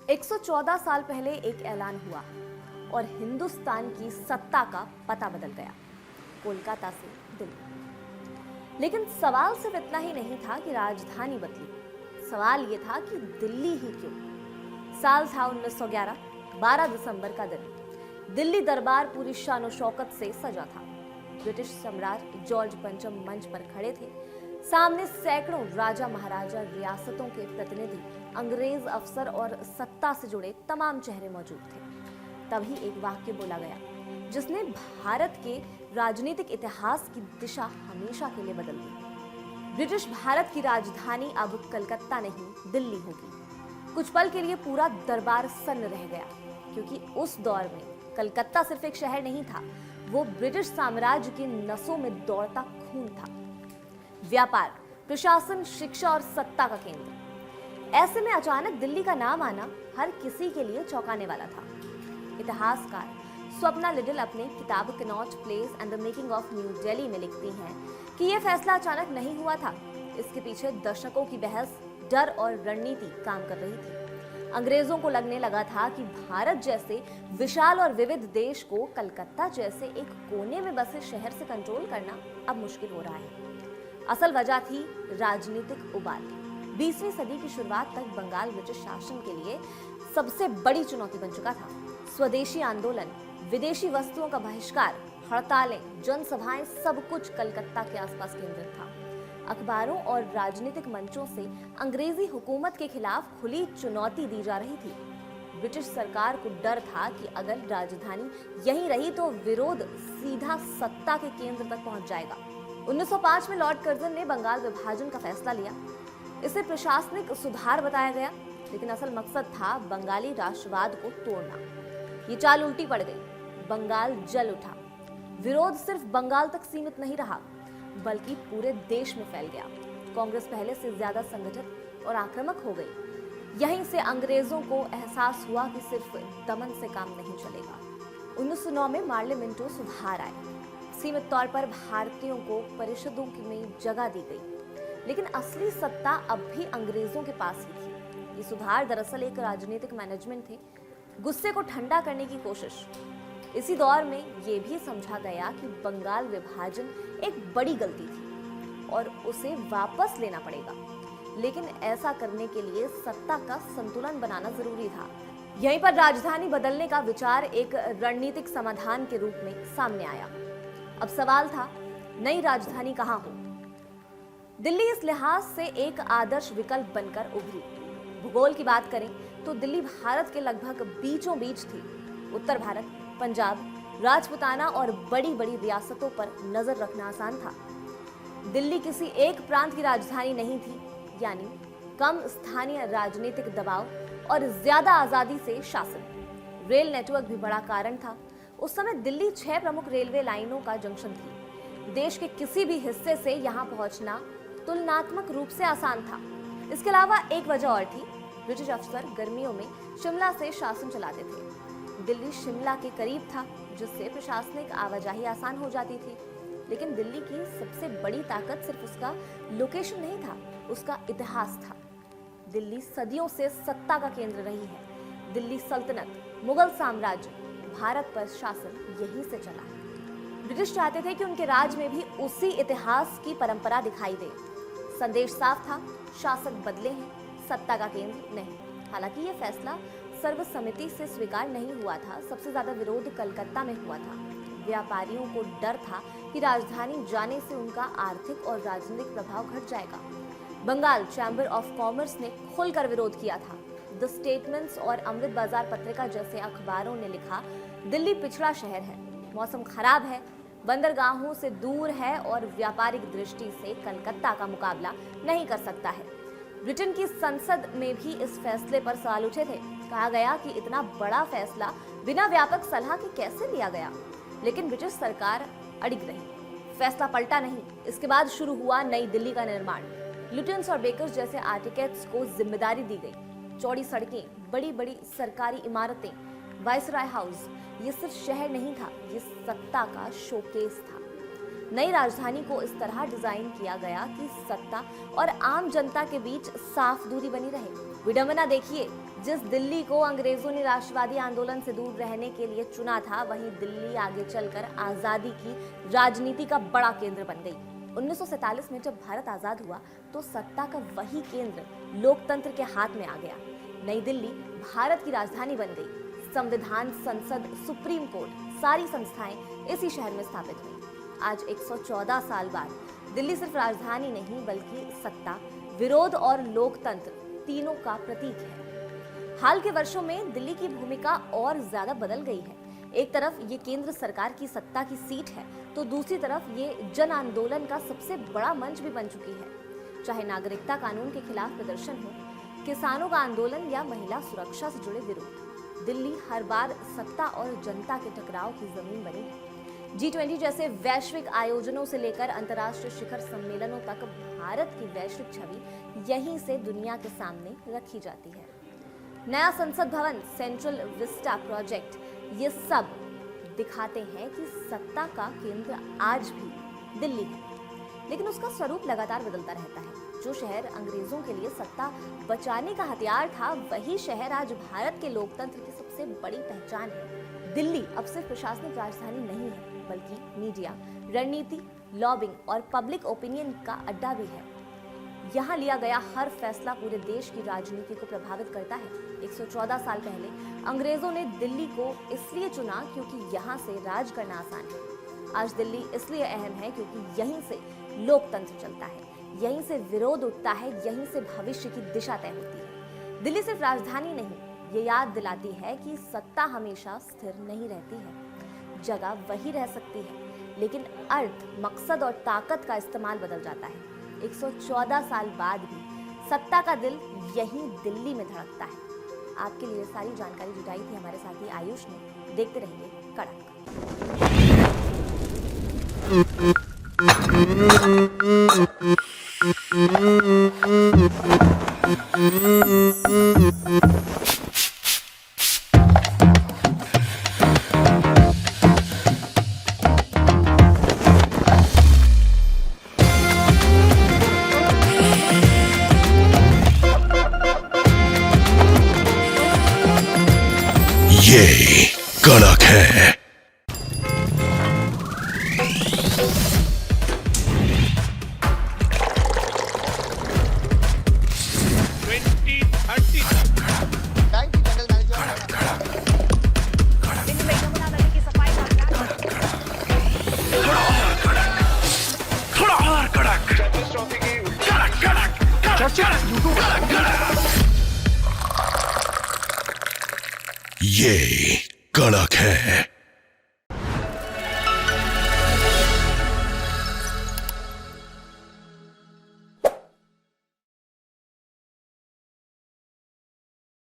114 साल पहले एक ऐलान हुआ और हिंदुस्तान की सत्ता का पता बदल गया, कोलकाता से दिल्ली। लेकिन सवाल सिर्फ इतना ही नहीं था कि राजधानी बदली, सवाल यह था कि दिल्ली ही क्यों। साल था 1911, 12 दिसंबर का दिन। दिल्ली दरबार पूरी शानो शौकत से सजा था। ब्रिटिश सम्राट जॉर्ज पंचम मंच पर खड़े थे। सामने सैकड़ों राजा महाराजा, रियासतों के प्रतिनिधि, अंग्रेज अफसर और सत्ता से जुड़े तमाम चेहरे मौजूद थे। तभी एक वाक्य बोला गया जिसने भारत के राजनीतिक इतिहास की दिशा हमेशा के लिए बदल दी। ब्रिटिश भारत की राजधानी अब कलकत्ता नहीं, दिल्ली होगी। कुछ पल के लिए पूरा दरबार सन्न रह गया, क्योंकि उस दौर में कलकत्ता सिर्फ एक शहर नहीं था, वो ब्रिटिश साम्राज्य की नसों में दौड़ता खून था। व्यापार, प्रशासन, शिक्षा और सत्ता का केंद्र। ऐसे में अचानक दिल्ली का नाम आना हर किसी के लिए चौंकाने वाला था। इतिहासकार स्वप्ना लिटिल अपने किताब Connaught place and the making of new Delhi में लिखती हैं कि यह फैसला अचानक नहीं हुआ था। इसके पीछे दशकों की बहस, डर और रणनीति काम कर रही थी। अंग्रेजों को लगने लगा था कि भारत जैसे विशाल और विविध देश को कलकत्ता जैसे एक कोने में बसे शहर से कंट्रोल करना अब मुश्किल हो रहा है। असल वजह थी राजनीतिक उबाल। 20वीं सदी की शुरुआत तक बंगाल ब्रिटिश शासन के लिए सबसे बड़ी चुनौती बन चुका था। स्वदेशी आंदोलन, विदेशी वस्तुओं का बहिष्कार, हड़तालें, जनसभाएं, सब कुछ कलकत्ता के आसपास केंद्रित था। अखबारों और राजनीतिक मंचों से अंग्रेजी हुकूमत के खिलाफ खुली चुनौती दी जा रही थी। ब्रिटिश सरकार को डर था कि अगर राजधानी यहीं रही तो विरोध सीधा सत्ता के केंद्र तक पहुंच जाएगा। 1905 में लॉर्ड कर्जन ने बंगाल विभाजन का फैसला लिया। इसे प्रशासनिक सुधार बताया गया, लेकिन असल मकसद था बंगाली राष्ट्रवाद को तोड़ना। ये चाल उल्टी पड़ गई। बंगाल जल उठा। विरोध सिर्फ बंगाल तक सीमित नहीं रहा, बल्कि पूरे देश में फैल गया। कांग्रेस पहले से ज्यादा संगठित और आक्रामक हो गई। यहीं से अंग्रेजों को एहसास हुआ कि सिर्फ दमन से काम नहीं चलेगा। 1909 में मार्ले मिंटो सुधार आए। सीमित तौर पर भारतीयों को परिषदों में जगह दी गई, लेकिन असली सत्ता अब भी अंग्रेजों के पास ही थी। ये सुधार दरअसल एक राजनीतिक मैनेजमेंट थे, गुस्से को ठंडा करने की कोशिश। इसी दौर में ये भी समझा गया कि बंगाल विभाजन एक बड़ी गलती थी और उसे वापस लेना पड़ेगा, लेकिन ऐसा करने के लिए सत्ता का संतुलन बनाना जरूरी था। यहीं पर राजधानी बदलने का विचार एक रणनीतिक समाधान के रूप में सामने आया। अब सवाल था, नई राजधानी कहां हो? दिल्ली इस लिहाज से एक आदर्श विकल्प बनकर उभरी। भूगोल की बात करें तो दिल्ली भारत के लगभग बीचों बीच थी। उत्तर भारत, पंजाब, राजपुताना और बड़ी बड़ी रियासतों पर नजर रखना आसान था। दिल्ली किसी एक प्रांत की राजधानी नहीं थी, यानी कम स्थानीय राजनीतिक दबाव और ज्यादा आजादी से शासन। रेल नेटवर्क भी बड़ा कारण था। उस समय दिल्ली 6 प्रमुख रेलवे लाइनों का जंक्शन थी। देश के किसी भी हिस्से से यहां पहुंचना तुलनात्मक रूप से आसान था। इसके अलावा एक वजह और थी, ब्रिटिश अफसर गर्मियों में शिमला से शासन चलाते थे। दिल्ली शिमला के करीब था, जिससे प्रशासनिक आवाजाही आसान हो जाती थी। लेकिन दिल्ली की सबसे बड़ी ताकत सिर्फ उसका लोकेशन नहीं था, उसका इतिहास था। दिल्ली सदियों से सत्ता का केंद्र रही है। दिल्ली सल्तनत, मुगल साम्राज्य, भारत पर शासन यहीं से चला। ब्रिटिश चाहते थे कि उनके राज में भी उसी इतिहास की परंपरा दिखाई दे। संदेश साफ था, शासक बदले हैं, सत्ता का केंद्र नहीं। हालांकि यह फैसला सर्वसम्मति से स्वीकार नहीं हुआ था। सबसे ज्यादा विरोध कलकत्ता में हुआ था। व्यापारियों को डर था कि राजधानी जाने से उनका आर्थिक और राजनीतिक प्रभाव घट जाएगा। बंगाल चैम्बर ऑफ कॉमर्स ने खुलकर विरोध किया था। द स्टेटमेंट्स और अमृत बाजार पत्रिका जैसे अखबारों ने लिखा, दिल्ली पिछड़ा शहर है, मौसम खराब है, बंदरगाहों से दूर है और व्यापारिक दृष्टि से कलकत्ता का मुकाबला नहीं कर सकता है। ब्रिटेन की संसद में भी इस फैसले पर सवाल उठे थे। कहा गया कि इतना बड़ा फैसला बिना व्यापक सलाह के कैसे लिया गया, लेकिन ब्रिटिश सरकार अड़िग रही। फैसला पलटा नहीं। इसके बाद शुरू हुआ नई दिल्ली का निर्माण। लुटियंस और बेकर्स जैसे आर्किटेक्ट्स को जिम्मेदारी दी गई। चौड़ी सड़कें, बड़ी बड़ी सरकारी इमारतें, वाइसराय हाउस, ये सिर्फ शहर नहीं था, ये सत्ता का शोकेस था। नई राजधानी को इस तरह डिजाइन किया गया कि सत्ता और आम जनता के बीच साफ दूरी बनी रहे। विडंबना देखिए, जिस दिल्ली को अंग्रेजों ने राष्ट्रवादी आंदोलन से दूर रहने के लिए चुना था, वहीं दिल्ली आगे चलकर आजादी की राजनीति का बड़ा केंद्र बन गई। 1947 में जब भारत आजाद हुआ तो सत्ता का वही केंद्र लोकतंत्र के हाथ में आ गया। नई दिल्ली भारत की राजधानी बन गई। संविधान, संसद, सुप्रीम कोर्ट, सारी संस्थाएं इसी शहर में स्थापित हुई। आज 114 साल बाद दिल्ली सिर्फ राजधानी नहीं बल्कि सत्ता, विरोध और लोकतंत्र तीनों का प्रतीक है। हाल के वर्षों में दिल्ली की भूमिका और ज्यादा बदल गई है। एक तरफ ये केंद्र सरकार की सत्ता की सीट है तो दूसरी तरफ ये जन आंदोलन का सबसे बड़ा मंच भी बन चुकी है। चाहे नागरिकता कानून के खिलाफ प्रदर्शन हो, किसानों का आंदोलन या महिला सुरक्षा से जुड़े विरोध, दिल्ली हर बार सत्ता और जनता के टकराव की जमीन बनी है। G20 जैसे वैश्विक आयोजनों से लेकर अंतर्राष्ट्रीय शिखर सम्मेलनों तक भारत की वैश्विक छवि यहीं से दुनिया के सामने रखी जाती है। नया संसद भवन, सेंट्रल विस्टा प्रोजेक्ट, ये सब दिखाते हैं कि सत्ता का केंद्र आज भी दिल्ली है, लेकिन उसका स्वरूप लगातार बदलता रहता है। जो शहर अंग्रेजों के लिए सत्ता बचाने का हथियार था, वही शहर आज भारत के लोकतंत्र की सबसे बड़ी पहचान है। दिल्ली अब सिर्फ प्रशासनिक राजधानी नहीं है, बल्कि मीडिया, रणनीति, लॉबिंग और पब्लिक ओपिनियन का अड्डा भी है। यहाँ लिया गया हर फैसला पूरे देश की राजनीति को प्रभावित करता है। 114 साल पहले अंग्रेजों ने दिल्ली को इसलिए चुना क्योंकि यहाँ से राज करना आसान है। आज दिल्ली इसलिए अहम है क्योंकि यहीं से लोकतंत्र चलता है, यहीं से विरोध उठता है, यहीं से भविष्य की दिशा तय होती है। दिल्ली सिर्फ राजधानी नहीं, ये याद दिलाती है कि सत्ता हमेशा स्थिर नहीं रहती है। जगह वही रह सकती है, लेकिन अर्थ, मकसद और ताकत का इस्तेमाल बदल जाता है। 114 साल बाद भी सत्ता का दिल यहीं दिल्ली में धड़कता है। आपके लिए सारी जानकारी जुटाई थी हमारे साथी आयुष ने। देखते रहिए कड़क। ये कड़क है। ये कड़क है।